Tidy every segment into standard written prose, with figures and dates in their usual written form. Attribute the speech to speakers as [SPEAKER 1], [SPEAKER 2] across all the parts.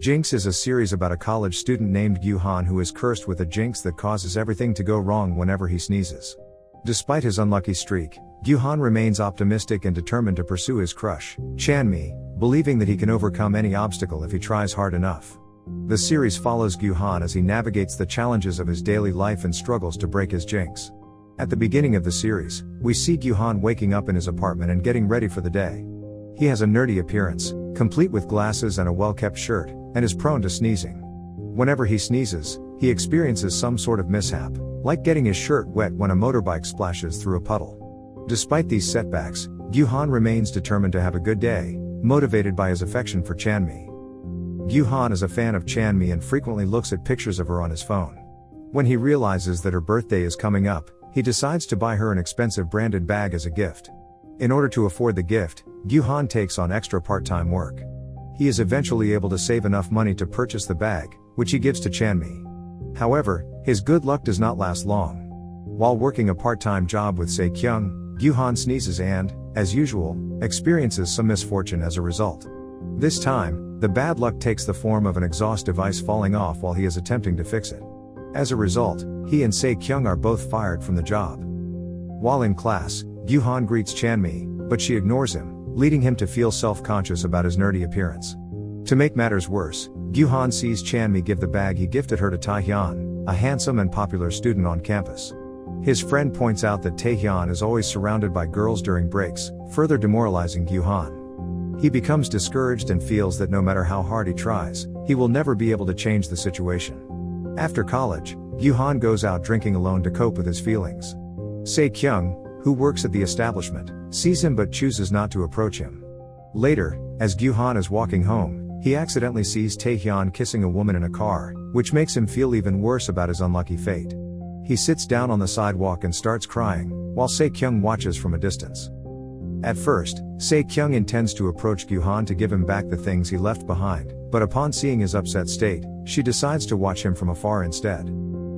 [SPEAKER 1] Jinx is a series about a college student named Gyu-han who is cursed with a jinx that causes everything to go wrong whenever he sneezes. Despite his unlucky streak, Gyu-han remains optimistic and determined to pursue his crush, Chanmi, believing that he can overcome any obstacle if he tries hard enough. The series follows Gyu-han as he navigates the challenges of his daily life and struggles to break his jinx. At the beginning of the series, we see Gyu-han waking up in his apartment and getting ready for the day. He has a nerdy appearance, complete with glasses and a well-kept shirt, and is prone to sneezing. Whenever he sneezes, he experiences some sort of mishap, like getting his shirt wet when a motorbike splashes through a puddle. Despite these setbacks, Gyu-han remains determined to have a good day, motivated by his affection for Chanmi. Gyu-han is a fan of Chanmi and frequently looks at pictures of her on his phone. When he realizes that her birthday is coming up, he decides to buy her an expensive branded bag as a gift. In order to afford the gift, Gyu-han takes on extra part-time work. He is eventually able to save enough money to purchase the bag, which he gives to Chanmi. However, his good luck does not last long. While working a part-time job with Sae-kyung, Gyu-han sneezes and, as usual, experiences some misfortune as a result. This time, the bad luck takes the form of an exhaust device falling off while he is attempting to fix it. As a result, he and Sae-kyung are both fired from the job. While in class, Gyu-han greets Chanmi, but she ignores him, leading him to feel self-conscious about his nerdy appearance. To make matters worse, Gyu-han sees Chanmi give the bag he gifted her to Tae-hyun, a handsome and popular student on campus. His friend points out that Tae-hyun is always surrounded by girls during breaks, further demoralizing Gyu-han. He becomes discouraged and feels that no matter how hard he tries, he will never be able to change the situation. After college, Gyu-han goes out drinking alone to cope with his feelings. Sae-kyung, who works at the establishment, sees him but chooses not to approach him. Later, as Gyu-han is walking home, he accidentally sees Tae-hyun kissing a woman in a car, which makes him feel even worse about his unlucky fate. He sits down on the sidewalk and starts crying, while Sae-kyung watches from a distance. At first, Sae-kyung intends to approach Gyu-han to give him back the things he left behind, but upon seeing his upset state, she decides to watch him from afar instead.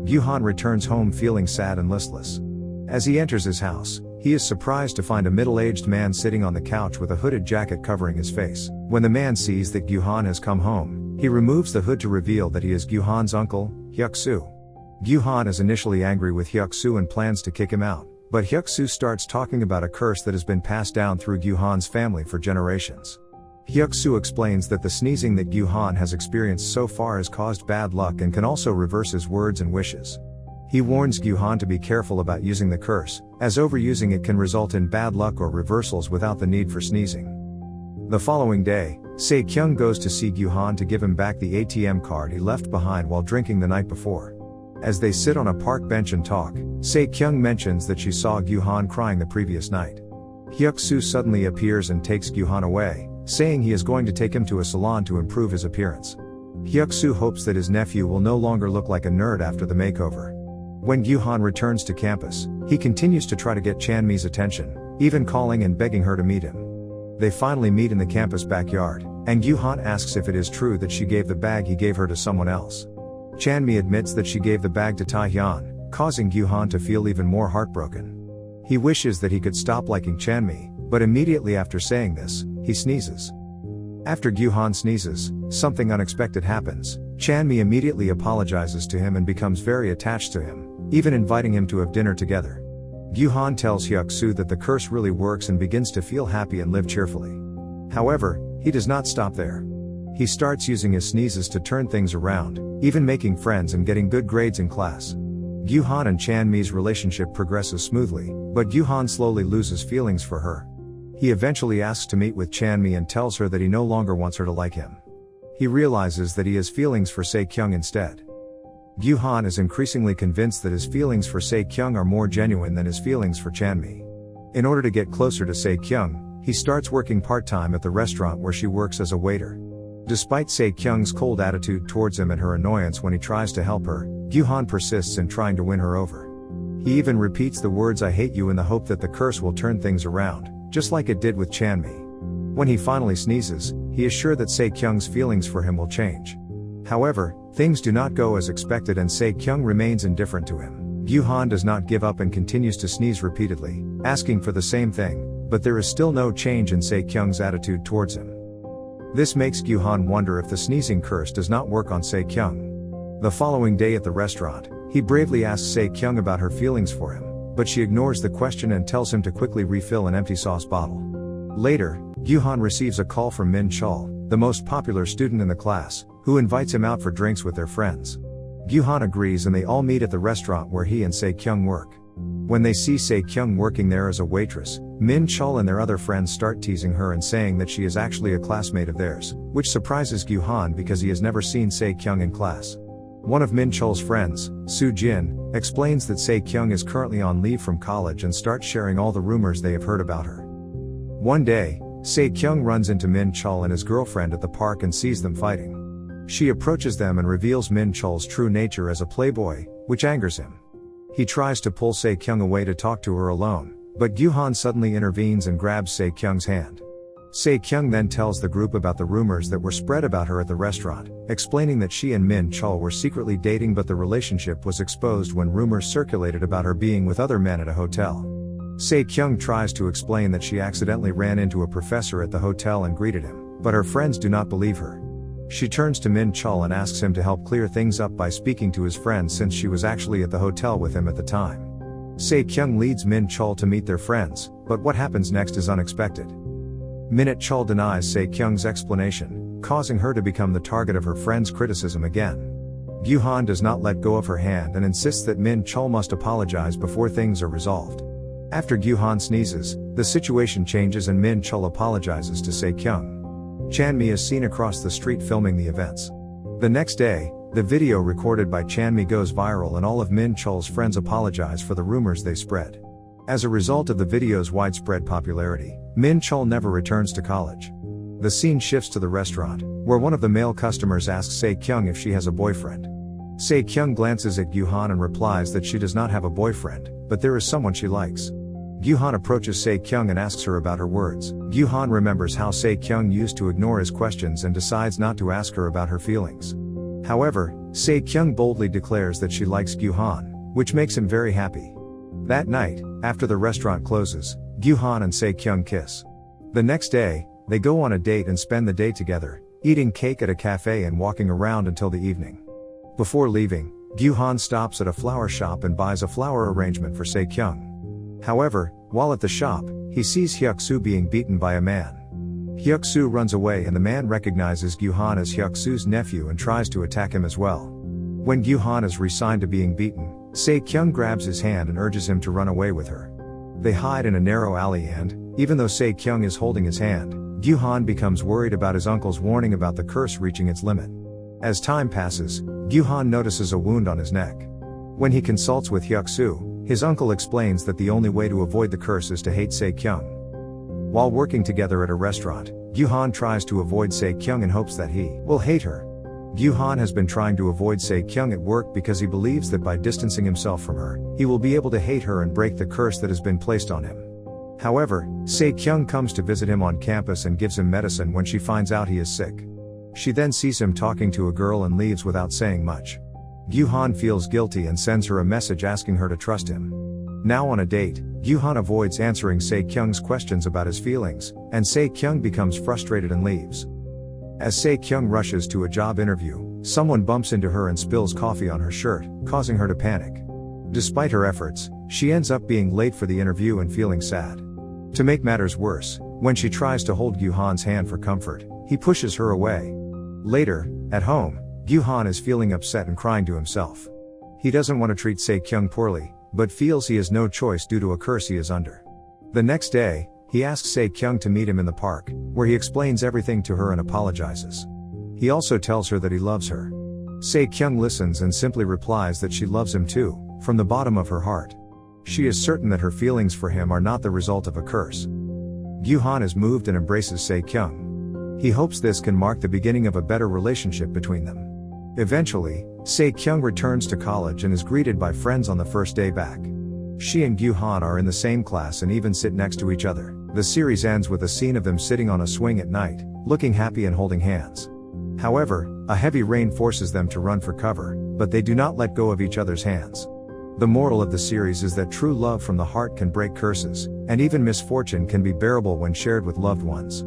[SPEAKER 1] Gyu-han returns home feeling sad and listless. As he enters his house, he is surprised to find a middle-aged man sitting on the couch with a hooded jacket covering his face. When the man sees that Gyu-han has come home, he removes the hood to reveal that he is Gyu-han's uncle, Hyuk-soo. Gyu-han is initially angry with Hyuk-soo and plans to kick him out, but Hyuk-soo starts talking about a curse that has been passed down through Gyu-han's family for generations. Hyuk-soo explains that the sneezing that Gyu-han has experienced so far has caused bad luck and can also reverse his words and wishes. He warns Gyu-han to be careful about using the curse, as overusing it can result in bad luck or reversals without the need for sneezing. The following day, Sae-kyung goes to see Gyu-han to give him back the ATM card he left behind while drinking the night before. As they sit on a park bench and talk, Sae-kyung mentions that she saw Gyu-han crying the previous night. Hyuk-soo suddenly appears and takes Gyu-han away, saying he is going to take him to a salon to improve his appearance. Hyuk-soo hopes that his nephew will no longer look like a nerd after the makeover. When Gyu-han returns to campus, he continues to try to get Chanmi's attention, even calling and begging her to meet him. They finally meet in the campus backyard, and Gyu-han asks if it is true that she gave the bag he gave her to someone else. Chanmi admits that she gave the bag to Tae-hyun, causing Gyu-han to feel even more heartbroken. He wishes that he could stop liking Chanmi, but immediately after saying this, he sneezes. After Gyu-han sneezes, something unexpected happens. Chanmi immediately apologizes to him and becomes very attached to him, even inviting him to have dinner together. Gyu-han tells Hyuk-soo that the curse really works and begins to feel happy and live cheerfully. However, he does not stop there. He starts using his sneezes to turn things around, even making friends and getting good grades in class. Gyu-han and Chanmi's relationship progresses smoothly, but Gyu-han slowly loses feelings for her. He eventually asks to meet with Chanmi and tells her that he no longer wants her to like him. He realizes that he has feelings for Sae-kyung instead. Gyu-han is increasingly convinced that his feelings for Sae-kyung are more genuine than his feelings for Chanmi. In order to get closer to Sae-kyung, he starts working part-time at the restaurant where she works as a waiter. Despite Sae-kyung's cold attitude towards him and her annoyance when he tries to help her, Gyu-han persists in trying to win her over. He even repeats the words "I hate you" in the hope that the curse will turn things around, just like it did with Chanmi. When he finally sneezes, he is sure that Sae-kyung's feelings for him will change. However, things do not go as expected and Sae-kyung remains indifferent to him. Gyu-han does not give up and continues to sneeze repeatedly, asking for the same thing, but there is still no change in Sae-kyung's attitude towards him. This makes Gyu-han wonder if the sneezing curse does not work on Sae-kyung. The following day at the restaurant, he bravely asks Sae-kyung about her feelings for him, but she ignores the question and tells him to quickly refill an empty sauce bottle. Later, Gyu-han receives a call from Min Chul, the most popular student in the class, who invites him out for drinks with their friends. Gyu-han agrees and they all meet at the restaurant where he and Sae-kyung work. When they see Sae-kyung working there as a waitress, Min Chul and their other friends start teasing her and saying that she is actually a classmate of theirs, which surprises Gyu-han because he has never seen Sae-kyung in class. One of Min Chul's friends, Soo-jin, explains that Sae-kyung is currently on leave from college and starts sharing all the rumors they have heard about her. One day, Sae-kyung runs into Min Chul and his girlfriend at the park and sees them fighting. She approaches them and reveals Min Chul's true nature as a playboy, which angers him. He tries to pull Sae-kyung away to talk to her alone, but Gyu-han suddenly intervenes and grabs Sae-kyung's hand. Sae-kyung then tells the group about the rumors that were spread about her at the restaurant, explaining that she and Min Chul were secretly dating but the relationship was exposed when rumors circulated about her being with other men at a hotel. Sae-kyung tries to explain that she accidentally ran into a professor at the hotel and greeted him, but her friends do not believe her. She turns to Min Chul and asks him to help clear things up by speaking to his friends since she was actually at the hotel with him at the time. Sae-kyung leads Min Chul to meet their friends, but what happens next is unexpected. Min Chul denies Sae-kyung's explanation, causing her to become the target of her friends' criticism again. Gyu-han does not let go of her hand and insists that Min Chul must apologize before things are resolved. After Gyu-han sneezes, the situation changes and Min Chul apologizes to Sae-kyung. Chanmi is seen across the street filming the events. The next day, the video recorded by Chanmi goes viral and all of Min Chul's friends apologize for the rumors they spread. As a result of the video's widespread popularity, Min Chul never returns to college. The scene shifts to the restaurant, where one of the male customers asks Sae-kyung if she has a boyfriend. Sae-kyung glances at Gyu-han and replies that she does not have a boyfriend, but there is someone she likes. Gyu-han approaches Sae-kyung and asks her about her words. Gyu-han remembers how Sae-kyung used to ignore his questions and decides not to ask her about her feelings. However, Sae-kyung boldly declares that she likes Gyu-han, which makes him very happy. That night, after the restaurant closes, Gyu-han and Sae-kyung kiss. The next day, they go on a date and spend the day together, eating cake at a cafe and walking around until the evening. Before leaving, Gyu-han stops at a flower shop and buys a flower arrangement for Sae-kyung. However, while at the shop, he sees Hyuk-soo being beaten by a man. Hyuk-soo runs away and the man recognizes Gyu-han as Hyuk-soo's nephew and tries to attack him as well. When Gyu-han is resigned to being beaten, Sae-kyung grabs his hand and urges him to run away with her. They hide in a narrow alley and, even though Sae-kyung is holding his hand, Gyu-han becomes worried about his uncle's warning about the curse reaching its limit. As time passes, Gyu-han notices a wound on his neck. When he consults with Hyuk-soo, his uncle explains that the only way to avoid the curse is to hate Sae-kyung. While working together at a restaurant, Gyu-han tries to avoid Sae-kyung in hopes that he will hate her. Gyu-han has been trying to avoid Sae-kyung at work because he believes that by distancing himself from her, he will be able to hate her and break the curse that has been placed on him. However, Sae-kyung comes to visit him on campus and gives him medicine when she finds out he is sick. She then sees him talking to a girl and leaves without saying much. Gyu-han feels guilty and sends her a message asking her to trust him. Now on a date, Gyu-han avoids answering Sae-kyung's questions about his feelings, and Sae-kyung becomes frustrated and leaves. As Sae-kyung rushes to a job interview, someone bumps into her and spills coffee on her shirt, causing her to panic. Despite her efforts, she ends up being late for the interview and feeling sad. To make matters worse, when she tries to hold Gyu-han's hand for comfort, he pushes her away. Later, at home, Gyu-han is feeling upset and crying to himself. He doesn't want to treat Sae-kyung poorly, but feels he has no choice due to a curse he is under. The next day, he asks Sae-kyung to meet him in the park, where he explains everything to her and apologizes. He also tells her that he loves her. Sae-kyung listens and simply replies that she loves him too, from the bottom of her heart. She is certain that her feelings for him are not the result of a curse. Gyu-han is moved and embraces Sae-kyung. He hopes this can mark the beginning of a better relationship between them. Eventually, Sae-kyung returns to college and is greeted by friends on the first day back. She and Gyu-han are in the same class and even sit next to each other. The series ends with a scene of them sitting on a swing at night, looking happy and holding hands. However, a heavy rain forces them to run for cover, but they do not let go of each other's hands. The moral of the series is that true love from the heart can break curses, and even misfortune can be bearable when shared with loved ones.